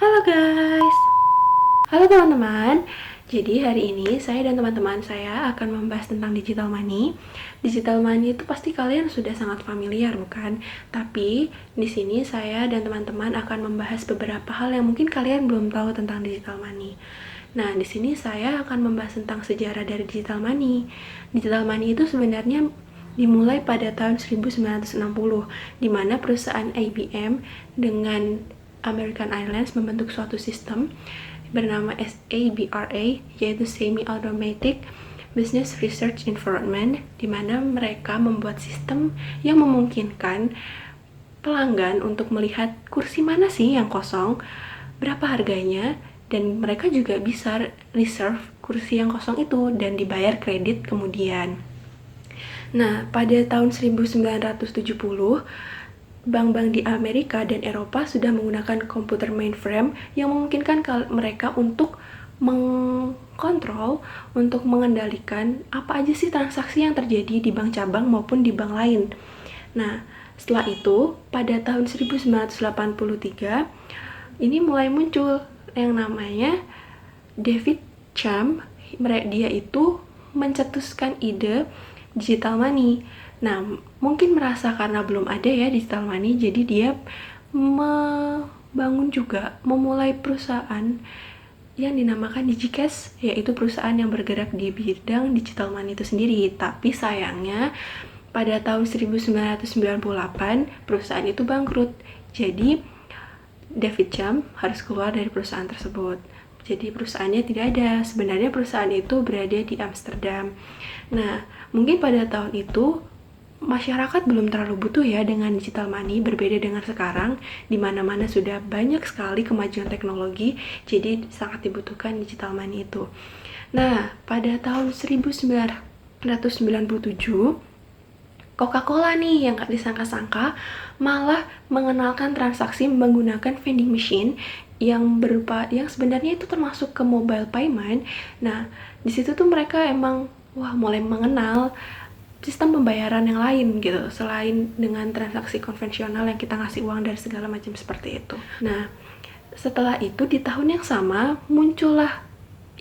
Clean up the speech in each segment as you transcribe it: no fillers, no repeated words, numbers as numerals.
Halo guys, halo teman-teman. Jadi hari ini saya dan teman-teman saya akan membahas tentang digital money. Digital money itu pasti kalian sudah sangat familiar, bukan? Tapi di sini saya dan teman-teman akan membahas beberapa hal yang mungkin kalian belum tahu tentang digital money. Nah, di sini saya akan membahas tentang sejarah dari digital money. Digital money itu sebenarnya dimulai pada tahun 1960, di mana perusahaan IBM dengan American Airlines membentuk suatu sistem bernama SABRA, yaitu Semi Automatic Business Research Environment, di mana mereka membuat sistem yang memungkinkan pelanggan untuk melihat kursi mana sih yang kosong, berapa harganya, dan mereka juga bisa reserve kursi yang kosong itu dan dibayar kredit kemudian. Nah, pada tahun 1970, bank-bank di Amerika dan Eropa sudah menggunakan komputer mainframe yang memungkinkan mereka untuk mengkontrol, untuk mengendalikan apa aja sih transaksi yang terjadi di bank cabang maupun di bank lain. Nah, setelah itu, pada tahun 1983, ini mulai muncul yang namanya David Chaum. Dia itu mencetuskan ide digital money. Nah, mungkin merasa karena belum ada ya digital money, jadi dia memulai perusahaan yang dinamakan DigiCash, yaitu perusahaan yang bergerak di bidang digital money itu sendiri. Tapi sayangnya, pada tahun 1998, perusahaan itu bangkrut. Jadi, David Chaum harus keluar dari perusahaan tersebut. Jadi perusahaannya tidak ada. Sebenarnya perusahaan itu berada di Amsterdam. Nah, mungkin pada tahun itu masyarakat belum terlalu butuh ya dengan digital money, berbeda dengan sekarang di mana-mana sudah banyak sekali kemajuan teknologi, jadi sangat dibutuhkan digital money itu. Nah, pada tahun 1997, Coca-Cola nih yang gak disangka-sangka malah mengenalkan transaksi menggunakan vending machine yang sebenarnya itu termasuk ke mobile payment. Nah, di situ tuh mereka emang mulai mengenal sistem pembayaran yang lain gitu, selain dengan transaksi konvensional yang kita ngasih uang dari segala macam seperti itu. Nah, setelah itu di tahun yang sama muncullah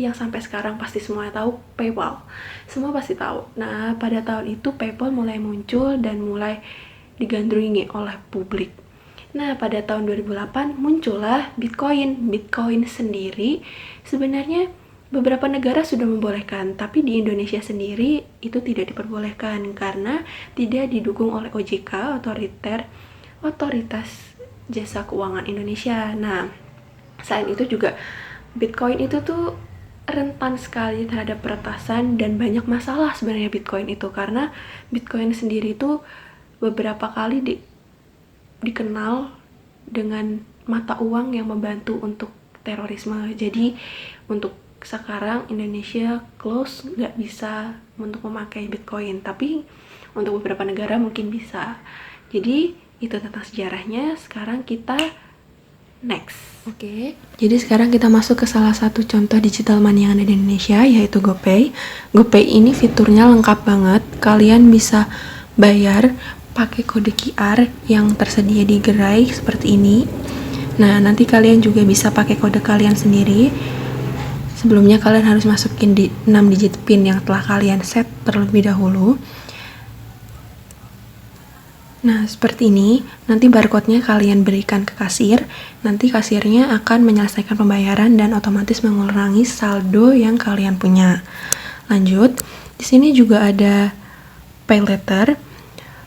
yang sampai sekarang pasti semua tahu, PayPal. Semua pasti tahu. Nah, pada tahun itu PayPal mulai muncul dan mulai digandrungi oleh publik. Nah, pada tahun 2008 muncullah Bitcoin. Bitcoin sendiri sebenarnya beberapa negara sudah membolehkan, tapi di Indonesia sendiri itu tidak diperbolehkan karena tidak didukung oleh OJK, Otoritas Jasa Keuangan Indonesia. Nah, selain itu juga Bitcoin itu tuh rentan sekali terhadap peretasan dan banyak masalah sebenarnya Bitcoin itu, karena Bitcoin sendiri itu beberapa kali dikenal dengan mata uang yang membantu untuk terorisme. Jadi untuk sekarang Indonesia close, nggak bisa untuk memakai Bitcoin, tapi untuk beberapa negara mungkin bisa. Jadi itu tentang sejarahnya. Sekarang kita next. Oke. Jadi sekarang kita masuk ke salah satu contoh digital money yang ada di Indonesia, yaitu GoPay. GoPay ini fiturnya lengkap banget. Kalian bisa bayar pakai kode QR yang tersedia di gerai seperti ini. Nah, nanti kalian juga bisa pakai kode kalian sendiri. Sebelumnya kalian harus masukin 6 digit PIN yang telah kalian set terlebih dahulu. Nah, seperti ini. Nanti barcode-nya kalian berikan ke kasir. Nanti kasirnya akan menyelesaikan pembayaran dan otomatis mengurangi saldo yang kalian punya. Lanjut, di sini juga ada pay letter.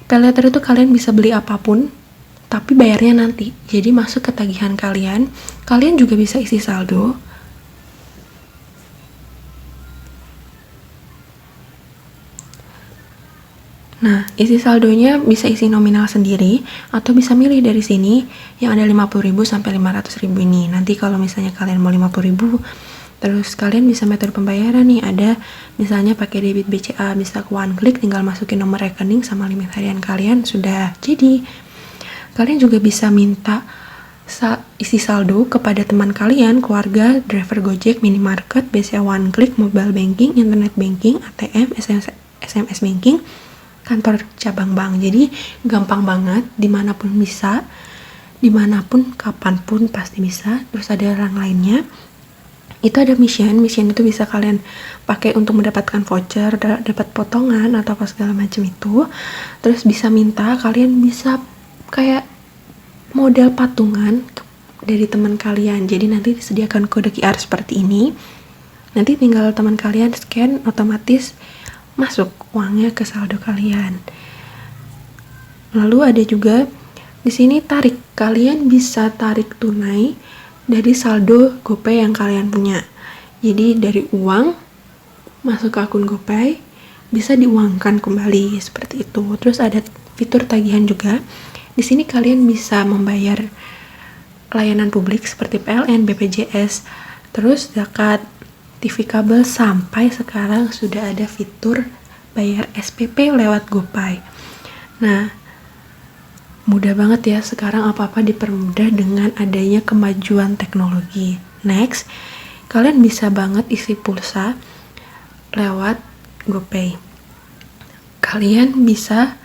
Pay letter itu kalian bisa beli apapun, tapi bayarnya nanti. Jadi masuk ke tagihan kalian. Kalian juga bisa isi saldo. Nah, isi saldonya bisa isi nominal sendiri atau bisa milih dari sini yang ada 50.000 sampai 500.000 ini. Nanti kalau misalnya kalian mau 50.000, terus kalian bisa metode pembayaran nih, ada misalnya pakai debit BCA, bisa ke one click, tinggal masukin nomor rekening sama limit harian kalian, sudah jadi. Kalian juga bisa minta isi saldo kepada teman kalian, keluarga, driver Gojek, minimarket, BCA one click, mobile banking, internet banking, ATM, SMS banking, kantor cabang bank. Jadi gampang banget, dimanapun bisa. dimanapun, kapanpun pasti bisa. Terus ada yang lainnya, itu ada mission itu bisa kalian pakai untuk mendapatkan voucher, dapat potongan atau apa segala macam itu. Terus bisa minta, kalian bisa kayak model patungan dari teman kalian. Jadi nanti disediakan kode QR seperti ini. Nanti tinggal teman kalian scan, otomatis masuk uangnya ke saldo kalian. Lalu ada juga di sini tarik. Kalian bisa tarik tunai dari saldo GoPay yang kalian punya. Jadi dari uang masuk ke akun GoPay bisa diuangkan kembali seperti itu. Terus ada fitur tagihan juga. Di sini kalian bisa membayar layanan publik seperti PLN, BPJS, terus zakat, TV kabel, sampai sekarang sudah ada fitur bayar SPP lewat GoPay. Nah, mudah banget ya sekarang, apa-apa dipermudah dengan adanya kemajuan teknologi. Next, kalian bisa banget isi pulsa lewat GoPay. Kalian bisa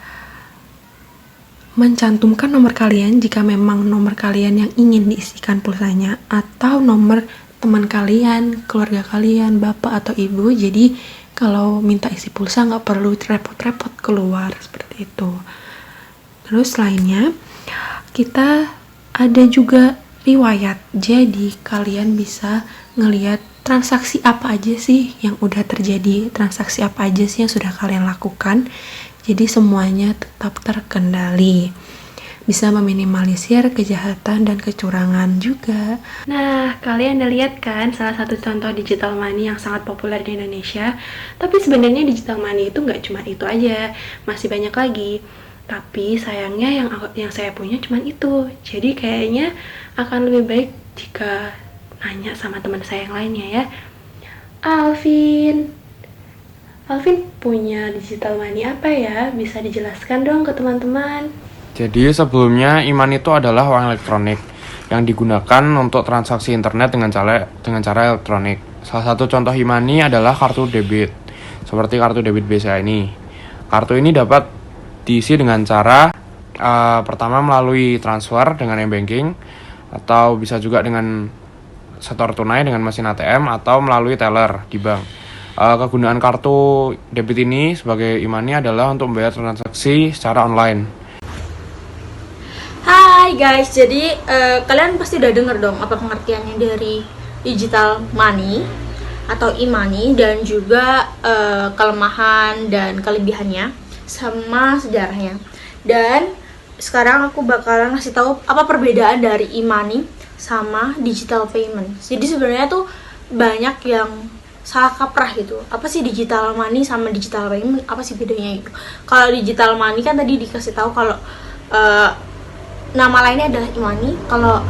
mencantumkan nomor kalian jika memang nomor kalian yang ingin diisikan pulsanya, atau nomor teman kalian, keluarga kalian, bapak atau ibu. Jadi kalau minta isi pulsa nggak perlu repot-repot keluar seperti itu. Terus lainnya, kita ada juga riwayat. Jadi kalian bisa ngelihat transaksi apa aja sih yang udah terjadi, transaksi apa aja sih yang sudah kalian lakukan. Jadi semuanya tetap terkendali. Bisa meminimalisir kejahatan dan kecurangan juga. Nah, kalian udah lihat kan salah satu contoh digital money yang sangat populer di Indonesia. Tapi sebenarnya digital money itu nggak cuma itu aja, masih banyak lagi. Tapi sayangnya yang saya punya cuma itu. Jadi kayaknya akan lebih baik jika nanya sama teman saya yang lainnya ya. Alvin punya digital money apa ya? Bisa dijelaskan dong ke teman-teman. Jadi sebelumnya IMAN itu adalah uang elektronik yang digunakan untuk transaksi internet dengan cara elektronik. Salah satu contoh e-money adalah kartu debit, seperti kartu debit BCA ini. Kartu ini dapat diisi dengan cara pertama melalui transfer dengan m-banking, atau bisa juga dengan setor tunai dengan mesin ATM, atau melalui teller di bank. Kegunaan kartu debit ini sebagai e-money adalah untuk membayar transaksi secara online. Hai guys, jadi kalian pasti udah denger dong apa pengertiannya dari digital money atau e-money, dan juga kelemahan dan kelebihannya sama sejarahnya. Dan sekarang aku bakalan ngasih tahu apa perbedaan dari e-money sama digital payment. Jadi sebenarnya tuh banyak yang salah kaprah gitu. Apa sih digital money sama digital payment? Apa sih bedanya itu? Kalau digital money kan tadi dikasih tahu kalau nama lainnya adalah e-money. Kalau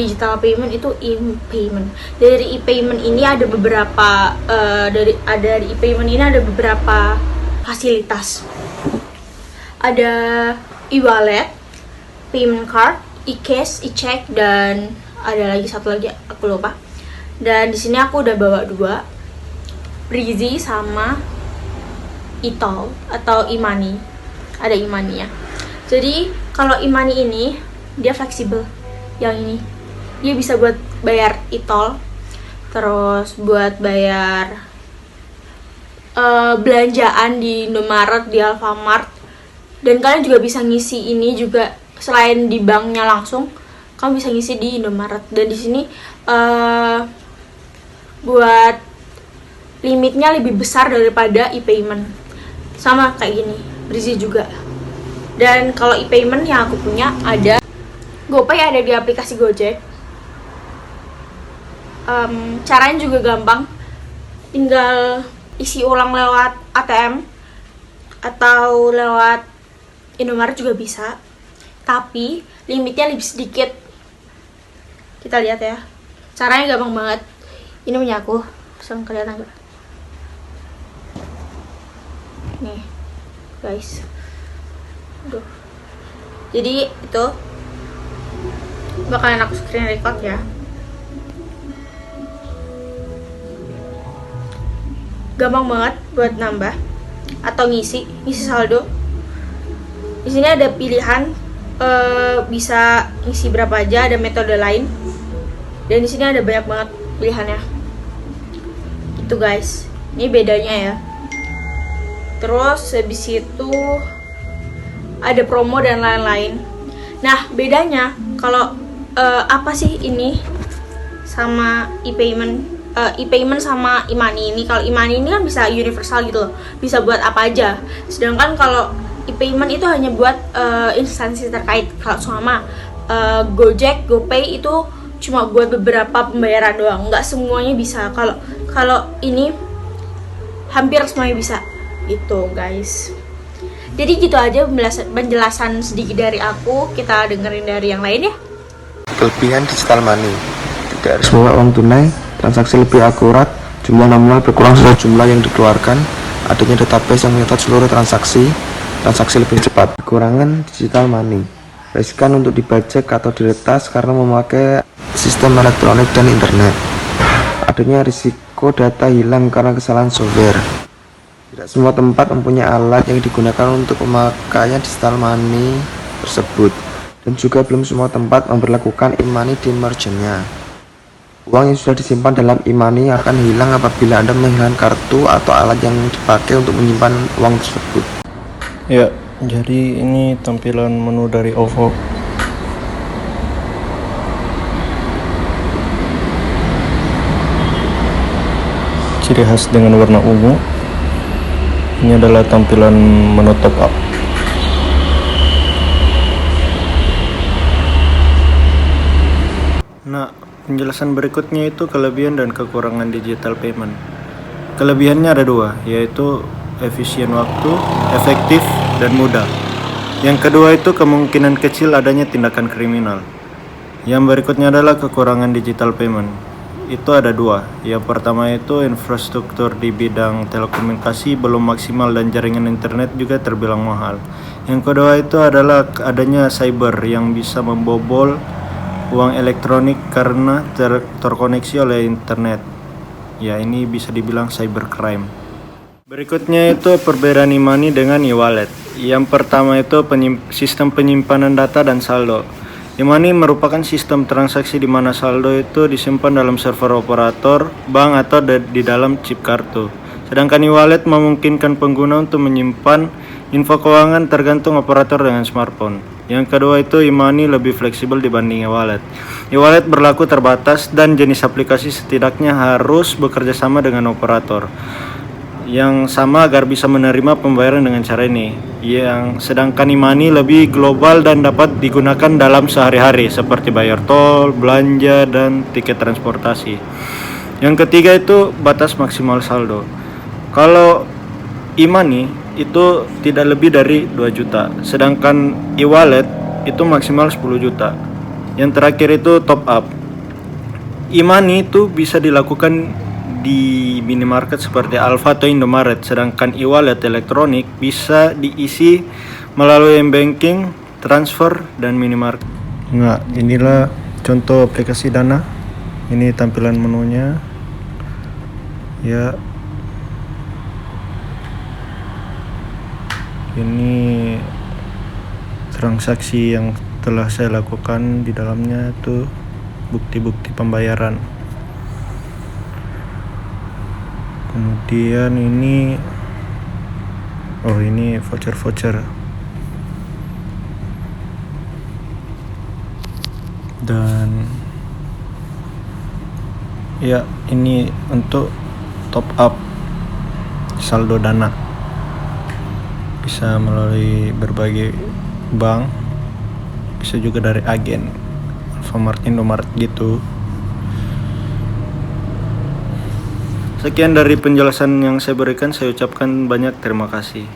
digital payment itu e-payment. Dari e-payment ini ada beberapa dari e-payment ini ada beberapa fasilitas. Ada e-wallet, payment card, e-cash, e-check, dan ada lagi satu lagi aku lupa. Dan di sini aku udah bawa dua, Breezy sama e-toll atau e-money. Ada e-money ya. Jadi kalau e-money ini dia fleksibel. Yang ini dia bisa buat bayar e-toll, terus buat bayar belanjaan di Indomaret, di Alfamart. Dan kalian juga bisa ngisi ini juga selain di banknya langsung, kamu bisa ngisi di Indomaret. Dan di sini buat limitnya lebih besar daripada e-payment. Sama kayak gini, Breezy juga. Dan kalau e-payment yang aku punya ada GoPay, ada di aplikasi Gojek. Caranya juga gampang, tinggal isi ulang lewat ATM atau lewat Indomaret juga bisa, tapi limitnya lebih sedikit. Kita lihat ya, caranya gampang banget. Ini punya aku, bisa kelihatan nggak? Nih guys, aduh. Jadi itu bakalan aku screen record ya. Gampang banget buat nambah atau ngisi saldo. Di sini ada pilihan bisa isi berapa aja, ada metode lain. Dan di sini ada banyak banget pilihannya. Itu guys. Ini bedanya ya. Terus habis itu ada promo dan lain-lain. Nah, bedanya kalau apa sih ini sama e-payment? E-payment sama e-money ini, kalau e-money ini kan bisa universal gitu loh, bisa buat apa aja. Sedangkan kalau e-payment itu hanya buat instansi terkait. Kalau sama Gojek, GoPay itu cuma buat beberapa pembayaran doang, nggak semuanya bisa. Kalau ini hampir semuanya bisa gitu guys. Jadi gitu aja penjelasan sedikit dari aku. Kita dengerin dari yang lain ya. Kelebihan digital money: tidak harus bawa uang tunai, transaksi lebih akurat, jumlah nominal berkurang sesuai jumlah yang dikeluarkan, adanya database yang mencatat seluruh transaksi lebih cepat. Kekurangan digital money: riskan untuk dibajak atau diretas karena memakai sistem elektronik dan internet. Adanya risiko data hilang karena kesalahan software. Tidak semua tempat mempunyai alat yang digunakan untuk pemakaian digital money tersebut, dan juga belum semua tempat memberlakukan e-money di merchantnya. Uang yang sudah disimpan dalam e-money akan hilang apabila Anda menghilangkan kartu atau alat yang dipakai untuk menyimpan uang tersebut. Ya, jadi ini tampilan menu dari OVO. Ciri khas dengan warna ungu. Ini adalah tampilan menu top up. Nah, penjelasan berikutnya itu kelebihan dan kekurangan digital payment. Kelebihannya ada dua, yaitu efisien waktu, efektif, dan mudah. Yang kedua itu kemungkinan kecil adanya tindakan kriminal. Yang berikutnya adalah kekurangan digital payment. Itu ada dua. Yang pertama itu infrastruktur di bidang telekomunikasi belum maksimal dan jaringan internet juga terbilang mahal. Yang kedua itu adalah adanya cyber yang bisa membobol uang elektronik karena terkoneksi oleh internet. Ya, ini bisa dibilang cybercrime. Berikutnya itu perbedaan e-money dengan e-wallet. Yang pertama itu sistem penyimpanan data dan saldo. E-money merupakan sistem transaksi di mana saldo itu disimpan dalam server operator, bank atau di dalam chip kartu. Sedangkan e-wallet memungkinkan pengguna untuk menyimpan info keuangan tergantung operator dengan smartphone. Yang kedua itu e-money lebih fleksibel dibanding e-wallet. E-wallet berlaku terbatas dan jenis aplikasi setidaknya harus bekerja sama dengan operator yang sama agar bisa menerima pembayaran dengan cara ini. Sedangkan e-money lebih global dan dapat digunakan dalam sehari-hari seperti bayar tol, belanja, dan tiket transportasi. Yang ketiga itu batas maksimal saldo. Kalau e-money itu tidak lebih dari 2 juta, sedangkan e-wallet itu maksimal 10 juta. Yang terakhir itu top up. E-money itu bisa dilakukan di minimarket seperti Alfa atau Indomaret, sedangkan e-wallet elektronik bisa diisi melalui m-banking, transfer, dan minimarket. Nah, inilah contoh aplikasi Dana. Ini tampilan menunya. Ya. Ini transaksi yang telah saya lakukan, di dalamnya itu bukti-bukti pembayaran. Kemudian ini voucher. Dan ya, ini untuk top up saldo Dana. Bisa melalui berbagai bank, bisa juga dari agen Alfamart, Indomaret gitu. Sekian dari penjelasan yang saya berikan, saya ucapkan banyak terima kasih.